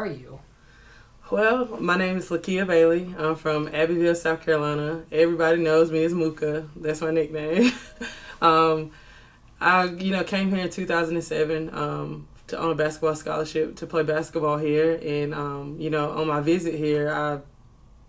Are you? Well, my name is Lakia Bailey. I'm from Abbeville, South Carolina. Everybody knows me as Mooka. That's my nickname. um, I came here in 2007 on a basketball scholarship to play basketball here. And, on my visit here, I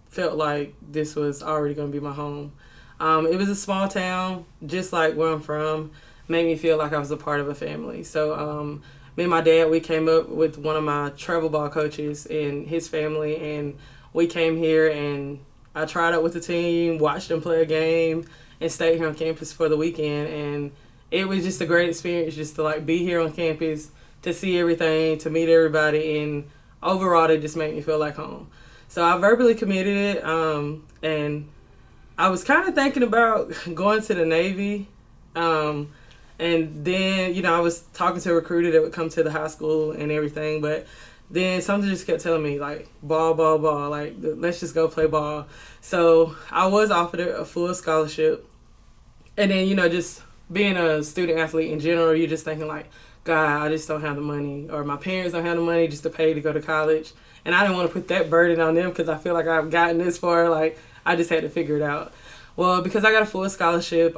felt like this was already going to be my home. It was a small town, just like where I'm from, made me feel like I was a part of a family. So, me and my dad, we came up with one of my travel ball coaches and his family, and we came here and I tried out with the team, watched them play a game, and stayed here on campus for the weekend. And it was just a great experience just to be here on campus, to see everything, to meet everybody, and overall it just made me feel like home. So I verbally committed it, and I was kind of thinking about going to the Navy. And then, I was talking to a recruiter that would come to the high school and everything, but then something just kept telling me, ball, ball, ball, let's just go play ball. So I was offered a full scholarship. And then, just being a student athlete in general, you're just thinking, God, I just don't have the money, or my parents don't have the money just to pay to go to college. And I didn't want to put that burden on them because I feel like I've gotten this far. I just had to figure it out. Well, because I got a full scholarship,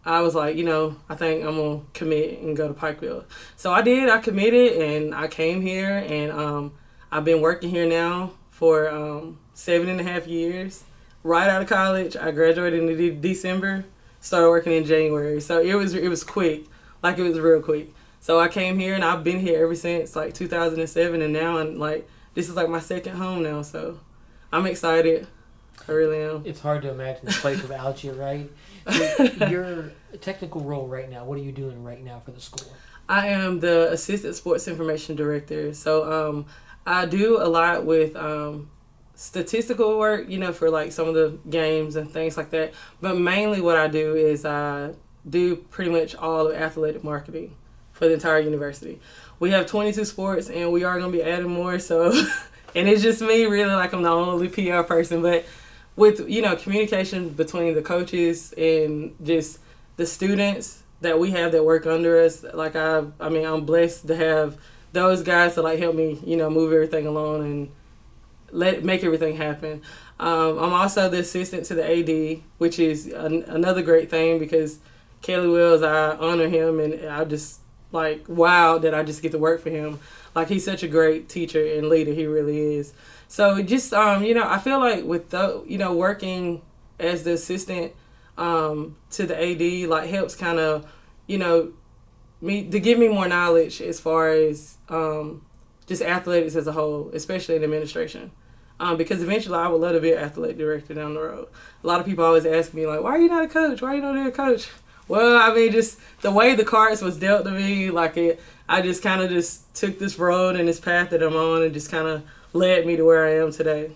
I was like, I think I'm going to commit and go to Pikeville. So I did. I committed, and I came here, and I've been working here now for 7.5 years. Right out of college, I graduated in December, started working in January. So it was quick, it was real quick. So I came here, and I've been here ever since 2007, and now this is my second home now. So I'm excited. I really am. It's hard to imagine this place without you, right? Your technical role right now, what are you doing right now for the school? I am the Assistant Sports Information Director. So I do a lot with statistical work, for some of the games and things like that. But mainly what I do is I do pretty much all of athletic marketing for the entire university. We have 22 sports, and we are going to be adding more. So, and it's just me, really, I'm the only PR person. But with, communication between the coaches and just the students that we have that work under us, I'm blessed to have those guys to help me, move everything along and make everything happen. I'm also the assistant to the AD, which is another great thing because Kelly Wells, I honor him, and I just wow that I just get to work for him. He's such a great teacher and leader. He really is. So just, I feel like with working as the assistant to the AD, helps kind of, me to give me more knowledge as far as just athletics as a whole, especially in administration. Because eventually I would love to be an athletic director down the road. A lot of people always ask me, why are you not a coach? Why are you not a coach? Well, just the way the cards was dealt to me, I just kind of just took this road and this path that I'm on and just kind of led me to where I am today.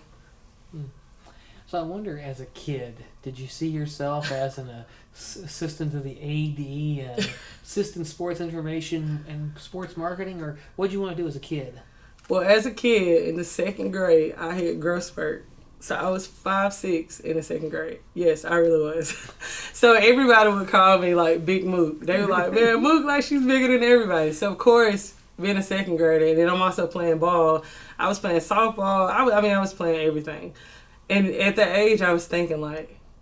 So I wonder, as a kid, did you see yourself as an assistant to the AD and assistant sports information and sports marketing, or what did you want to do as a kid? Well, as a kid in the second grade, I had growth spurt. So I was 5'6" in the second grade. Yes, I really was. So everybody would call me Big Mook. They were like, man, Mook, she's bigger than everybody. So of course, being a second grader, and then I'm also playing ball. I was playing softball. I was playing everything. And at that age, I was thinking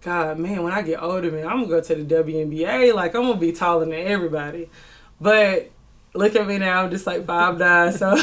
God, man, when I get older, man, I'm going to go to the WNBA. I'm going to be taller than everybody. But look at me now. I'm just 5'9". So...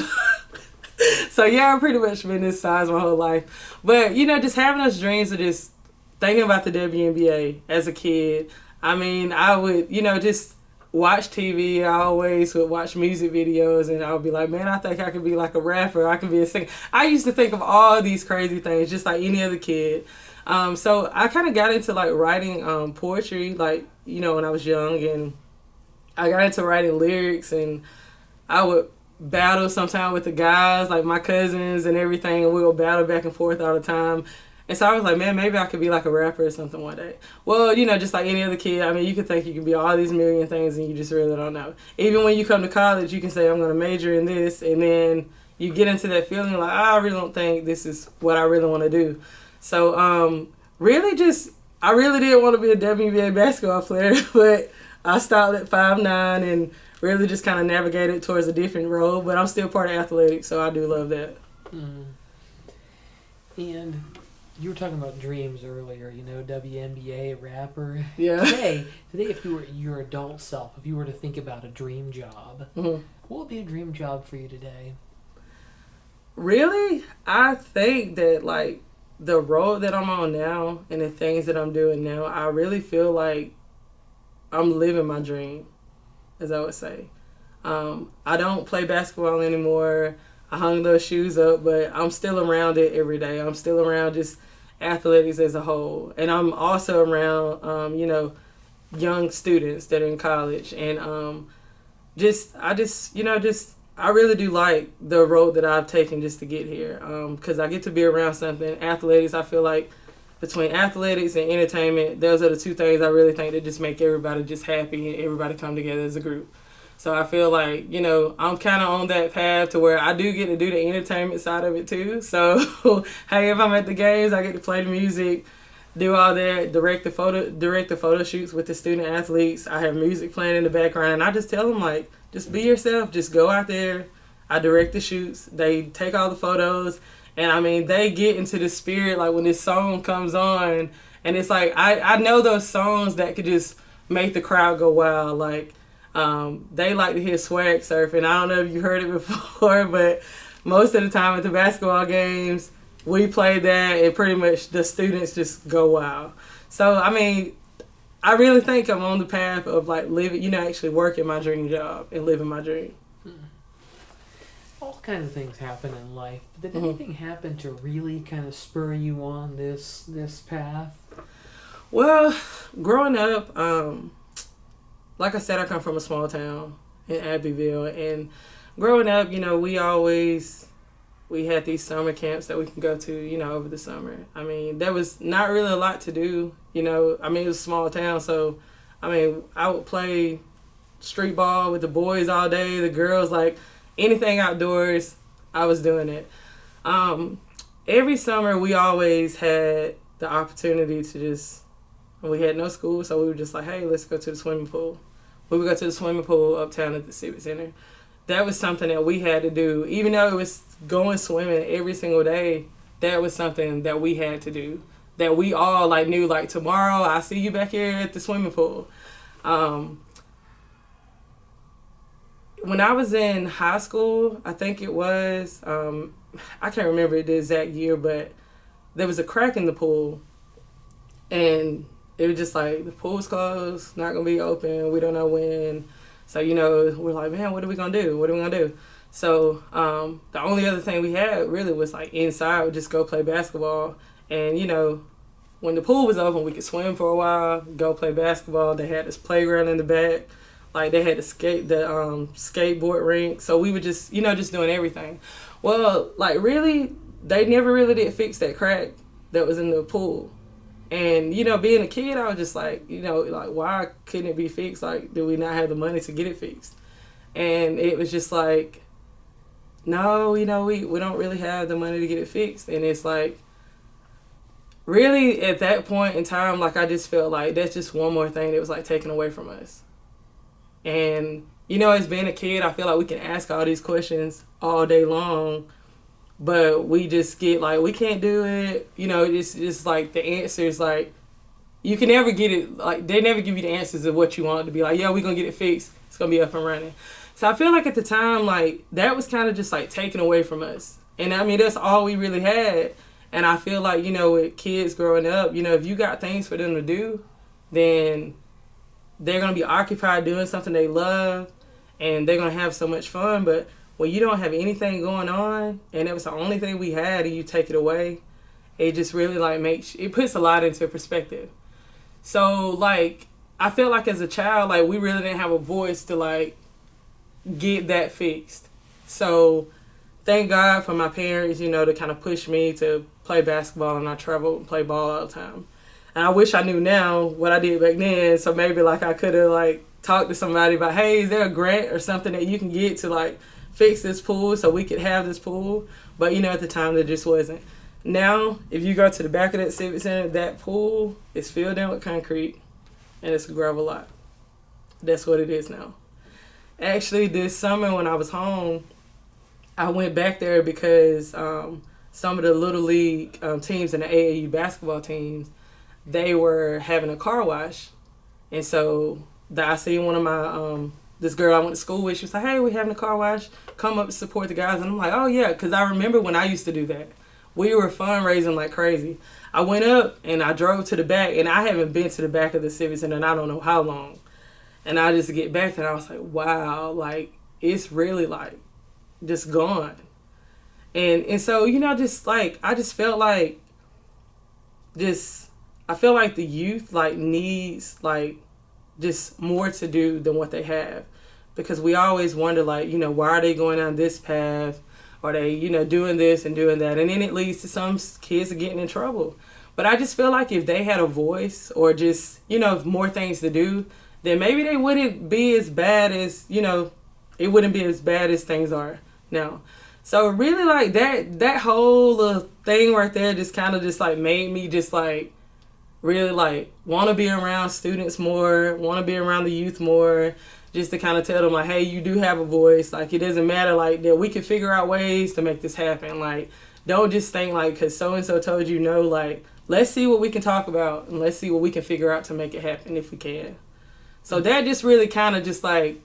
So yeah, I've pretty much been this size my whole life. But, just having those dreams of just thinking about the WNBA as a kid. I would, just watch TV. I always would watch music videos, and I would be like, man, I think I could be a rapper. I could be a singer. I used to think of all these crazy things just like any other kid. So I kind of got into writing poetry, when I was young, and I got into writing lyrics, and I would battle sometimes with the guys, my cousins and everything, and we would battle back and forth all the time. And so I was like, man, maybe I could be a rapper or something one day. Well, just like any other kid, you could think you could be all these million things and you just really don't know. Even when you come to college, you can say, I'm going to major in this, and then you get into that feeling I really don't think this is what I really want to do. So I really did want to be a WNBA basketball player, but I stopped at 5'9", and really just kind of navigated towards a different road, but I'm still part of athletics, so I do love that. Mm. And you were talking about dreams earlier, WNBA rapper. Yeah. Today, if you were your adult self, if you were to think about a dream job, Mm-hmm. what would be a dream job for you today? Really? I think that, like, the road that I'm on now and the things that I'm doing now, I really feel like I'm living my dream, as I would say. I don't play basketball anymore. I hung those shoes up, but I'm still around it every day. I'm still around just athletics as a whole. And I'm also around, young students that are in college. And I really do like the road that I've taken just to get here, because I get to be around something. Athletics, I feel like between athletics and entertainment, those are the two things I really think that just make everybody just happy and everybody come together as a group. So I feel like, I'm kind of on that path to where I do get to do the entertainment side of it too. So, hey, if I'm at the games, I get to play the music, do all that, direct the photo shoots with the student athletes. I have music playing in the background, and I just tell them, like, just be yourself. Just go out there. I direct the shoots. They take all the photos. And, I mean, they get into the spirit, like, when this song comes on. And it's like, I know those songs that could just make the crowd go wild. Like, they like to hear Swag Surfing. I don't know if you heard it before, but most of the time at the basketball games, we play that, and pretty much the students just go wild. So, I mean, I really think I'm on the path of, like, living, actually working my dream job and living my dream. All kinds of things happen in life. Did anything happen to really kind of spur you on this path? Well, growing up, like I said, I come from a small town in Abbeville. And growing up, we had these summer camps that we can go to, over the summer. I mean, there was not really a lot to do, it was a small town. So, I would play street ball with the boys all day, the girls, like anything outdoors, I was doing it. Every summer, we always had the opportunity to we had no school, so we were just like, hey, let's go to the swimming pool. We would go to the swimming pool uptown at the Civic Center. That was something that we had to do. Even though it was going swimming every single day, that was something that we had to do. That we all knew, tomorrow I see you back here at the swimming pool. When I was in high school, I think it was, I can't remember the exact year, but there was a crack in the pool. And it was just like, the pool's closed, not going to be open, we don't know when. So, we're like, man, what are we going to do? What are we going to do? So, the only other thing we had really was inside, we'd just go play basketball. And, when the pool was open, we could swim for a while, go play basketball. They had this playground in the back. They had the skateboard rink. So we would just, just doing everything. Well, really, they never really did fix that crack that was in the pool. And, being a kid, I was just why couldn't it be fixed? Do we not have the money to get it fixed? And it was just no, we don't really have the money to get it fixed. And it's really at that point in time, I just felt like that's just one more thing that was taken away from us. And, as being a kid, I feel like we can ask all these questions all day long, but we just get we can't do it. It's just the answers, you can never get it. They never give you the answers of what you want to be yeah, we're going to get it fixed. It's going to be up and running. So I feel at the time, that was kind of just taken away from us. And that's all we really had. And I feel with kids growing up, if you got things for them to do, then they're going to be occupied doing something they love, and they're going to have so much fun. But when you don't have anything going on, and that was the only thing we had, and you take it away, it just really it puts a lot into perspective. So I feel as a child, we really didn't have a voice to get that fixed. So thank God for my parents, to kind of push me to play basketball, and I travel and play ball all the time. And I wish I knew now what I did back then, so maybe I could have talked to somebody about, hey, is there a grant or something that you can get to fix this pool so we could have this pool? But at the time there just wasn't. Now, if you go to the back of that Civic Center, that pool is filled in with concrete, and it's a gravel lot. That's what it is now. Actually, this summer when I was home, I went back there because some of the little league teams and the AAU basketball teams, they were having a car wash, and so I seen one of my this girl I went to school with. She was like, "Hey, we're having a car wash. Come up to support the guys." And I'm like, "Oh yeah," because I remember when I used to do that. We were fundraising like crazy. I went up and I drove to the back, and I haven't been to the back of the Civic Center in I don't know how long. And I just get back there and I was like, wow, like it's really like just gone. And so, just like I just felt like I feel like the youth like needs like just more to do than what they have. Because we always wonder like, why are they going down this path? Are they, doing this and doing that? And then it leads to some kids getting in trouble. But I just feel like if they had a voice or just, more things to do, then maybe they wouldn't be as bad as, it wouldn't be as bad as things are now. So really like that whole thing right there just kind of just like made me just like really like want to be around students more, want to be around the youth more, just to kind of tell them like, hey, you do have a voice. Like it doesn't matter like that we can figure out ways to make this happen. Like don't just think like because so-and-so told you no, like let's see what we can talk about and let's see what we can figure out to make it happen if we can. So that just really kind of just like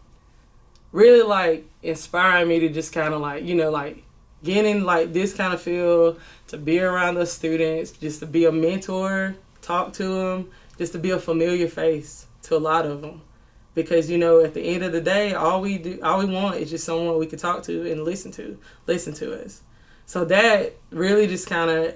really like inspired me to just kind of like, like get in like this kind of field, to be around the students, just to be a mentor, talk to them, just to be a familiar face to a lot of them. Because, at the end of the day, all we want is just someone we can talk to and listen to us. So that really just kind of,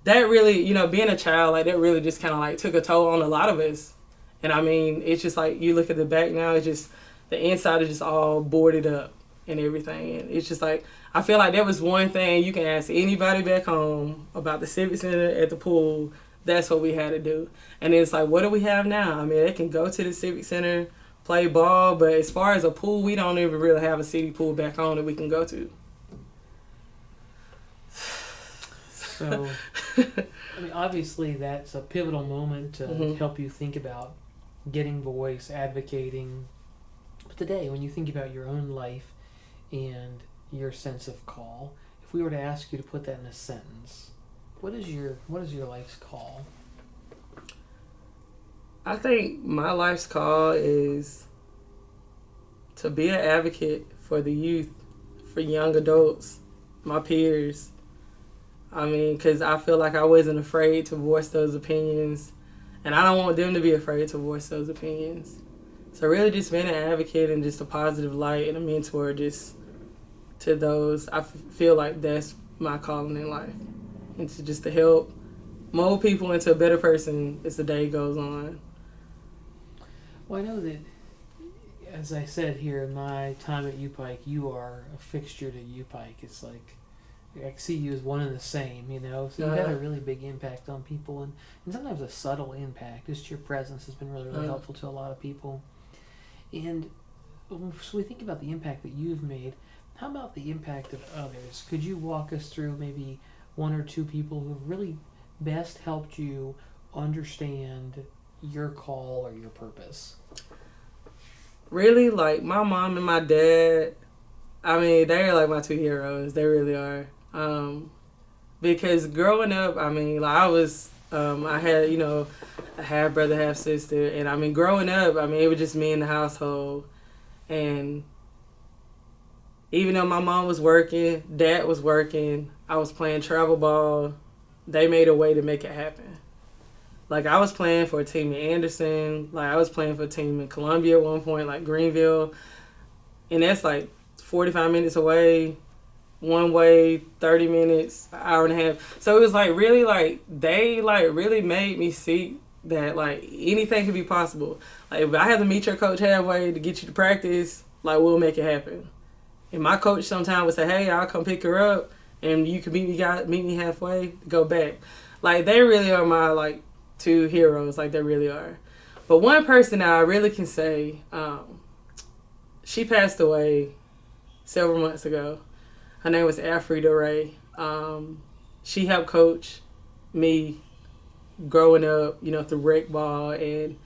being a child, like that really just kind of like took a toll on a lot of us. And I mean, it's just like you look at the back now, it's just the inside is just all boarded up and everything. And it's just like, I feel like that was one thing you can ask anybody back home about the Civic Center at the pool. That's what we had to do. And it's like, what do we have now? I mean, they can go to the Civic Center, play ball, but as far as a pool, we don't even really have a city pool back home that we can go to. So, I mean, obviously that's a pivotal moment to help you think about getting voice, advocating. But today, when you think about your own life and your sense of call, if we were to ask you to put that in a sentence, what is your life's call? I think my life's call is to be an advocate for the youth, for young adults, my peers. I mean, because I feel like I wasn't afraid to voice those opinions, and I don't want them to be afraid to voice those opinions. So really just being an advocate and just a positive light and a mentor just to those, I feel like that's my calling in life. And to help mold people into a better person as the day goes on. Well, I know that, as I said here in my time at UPike, you are a fixture to UPike. It's like, I see you as one and the same, So you've had a really big impact on people, and sometimes a subtle impact. Just your presence has been really, really helpful to a lot of people. And so we think about the impact that you've made. How about the impact of others? Could you walk us through maybe one or two people who have really best helped you understand your call or your purpose? Really, like my mom and my dad, I mean, they're like my two heroes. They really are. Because growing up, I mean, like I was, I had, a half brother, half sister. And I mean, growing up, I mean, it was just me in the household. And even though my mom was working, dad was working, I was playing travel ball, they made a way to make it happen. Like, I was playing for a team in Anderson. Like, I was playing for a team in Columbia at one point, like Greenville. And that's, like, 45 minutes away, one way, 30 minutes, an hour and a half. So it was, like, really, like, they, like, really made me see that, like, anything could be possible. Like, if I have to meet your coach halfway to get you to practice, like, we'll make it happen. And my coach sometimes would say, hey, I'll come pick her up, and you can meet me halfway to go back. Like, they really are my, like, two heroes. Like, they really are. But one person that I really can say, she passed away several months ago. Her name was Alfreda Ray. She helped coach me growing up, through rec ball, and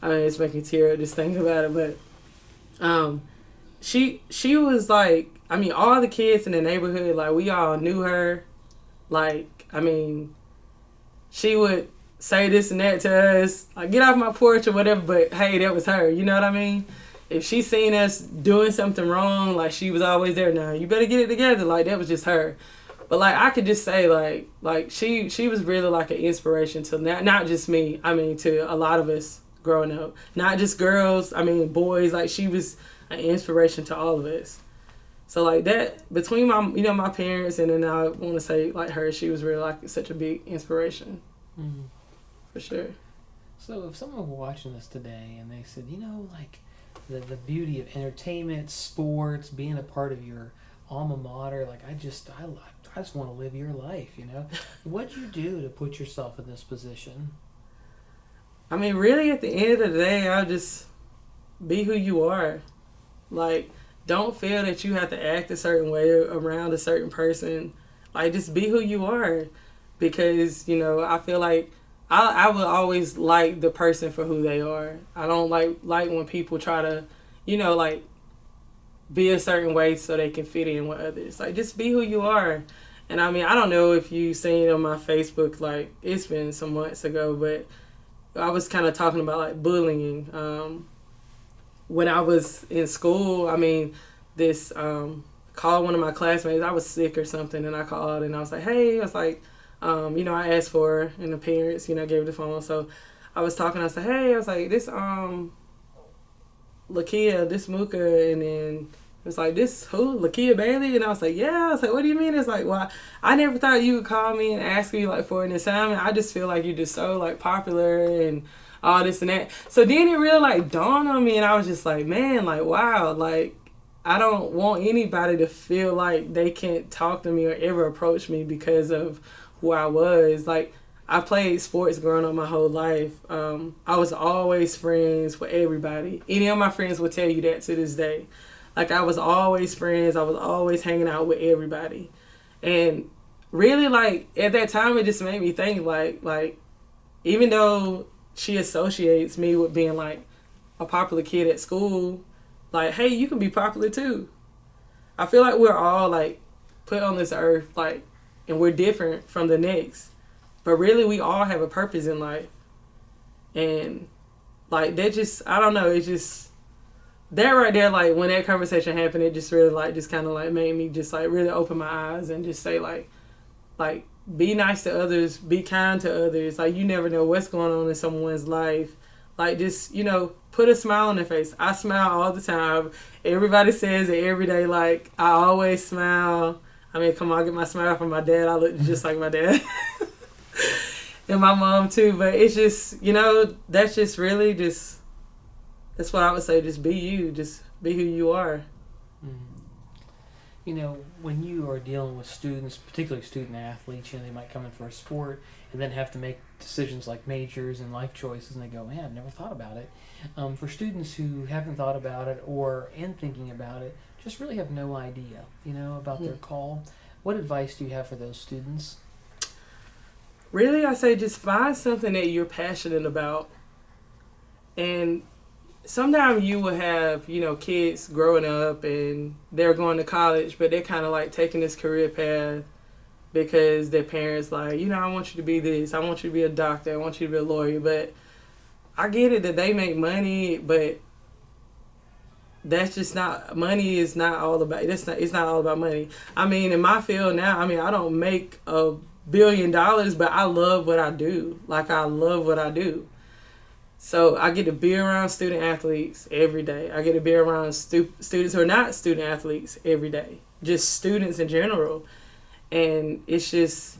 I mean, it's making me tear up just thinking about it. But she was like, I mean, all the kids in the neighborhood, like, we all knew her. Like, I mean, she would say this and that to us, like, get off my porch or whatever, but hey, that was her, you know what I mean? If she seen us doing something wrong, like, she was always there. Now, you better get it together. Like, that was just her. But, like, I could just say, like she was really, like, an inspiration to not just me, I mean, to a lot of us growing up. Not just girls, I mean, boys. Like, she was an inspiration to all of us. So, like, that, between my, you know, my parents, and then I want to say, like, her, she was really, like, such a big inspiration. Mm-hmm. For sure. So, if someone were watching this today and they said, you know, like, the beauty of entertainment, sports, being a part of your alma mater, like, I just want to live your life, you know? What'd you do to put yourself in this position? I mean, really, at the end of the day, I'll just be who you are. Like, don't feel that you have to act a certain way around a certain person. Like, just be who you are. Because, you know, I feel like I will always like the person for who they are. I don't like when people try to, you know, like, be a certain way so they can fit in with others. Like, just be who you are. And I mean, I don't know if you seen on my Facebook, like, it's been some months ago, but I was kind of talking about, like, bullying. When I was in school, I mean, this called one of my classmates. I was sick or something, and I called, and I was like, hey, I was like, you know, I asked for her, and the parents, you know, gave her the phone. So I was talking, I said, hey, I was like, this Lakia, this Mooka, and then it was like, this who? Lakia Bailey? And I was like, yeah. I was like, what do you mean? It's like, well, I never thought you would call me and ask me, like, for an assignment. I just feel like you're just so, like, popular and all this and that. So then it really, like, dawned on me, and I was just like, man, like, wow, like, I don't want anybody to feel like they can't talk to me or ever approach me because of who I was. Like, I played sports growing up my whole life. I was always friends with everybody. Any of my friends will tell you that to this day. Like, I was always friends. I was always hanging out with everybody. And really, like, at that time, it just made me think, like, even though she associates me with being, like, a popular kid at school, like, hey, you can be popular too. I feel like we're all, like, put on this earth, like, and we're different from the next. But really, we all have a purpose in life. And, like, that just, I don't know, it's just, that right there, like, when that conversation happened, it just really, like, just kind of, like, made me just, like, really open my eyes and just say, like, be nice to others, be kind to others. Like, you never know what's going on in someone's life. Like, just, you know, put a smile on their face. I smile all the time. Everybody says it every day. Like, I always smile. I mean, come on, I get my smile from my dad. I look just like my dad. And my mom, too. But it's just, you know, that's just really just, that's what I would say. Just be you. Just be who you are. Mm. You know, when you are dealing with students, particularly student athletes, you know, they might come in for a sport and then have to make decisions like majors and life choices, and they go, man, I've never thought about it. For students who haven't thought about it or in thinking about it, just really have no idea, you know, about their call, what advice do you have for those students? Really, I say just find something that you're passionate about. And sometimes you will have, you know, kids growing up and they're going to college, but they're kind of like taking this career path because their parents like, you know, I want you to be this. I want you to be a doctor. I want you to be a lawyer. But I get it that they make money, but that's just not, money is not all about, it's not all about money. I mean, in my field now, I mean, I don't make $1 billion, but I love what I do. Like, I love what I do. So I get to be around student athletes every day. I get to be around students who are not student athletes every day. Just students in general. And it's just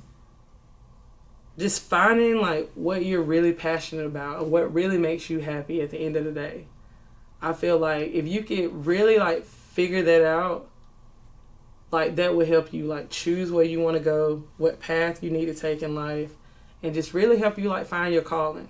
finding, like, what you're really passionate about and what really makes you happy at the end of the day. I feel like if you could really, like, figure that out, like, that would help you, like, choose where you want to go, what path you need to take in life, and just really help you, like, find your calling.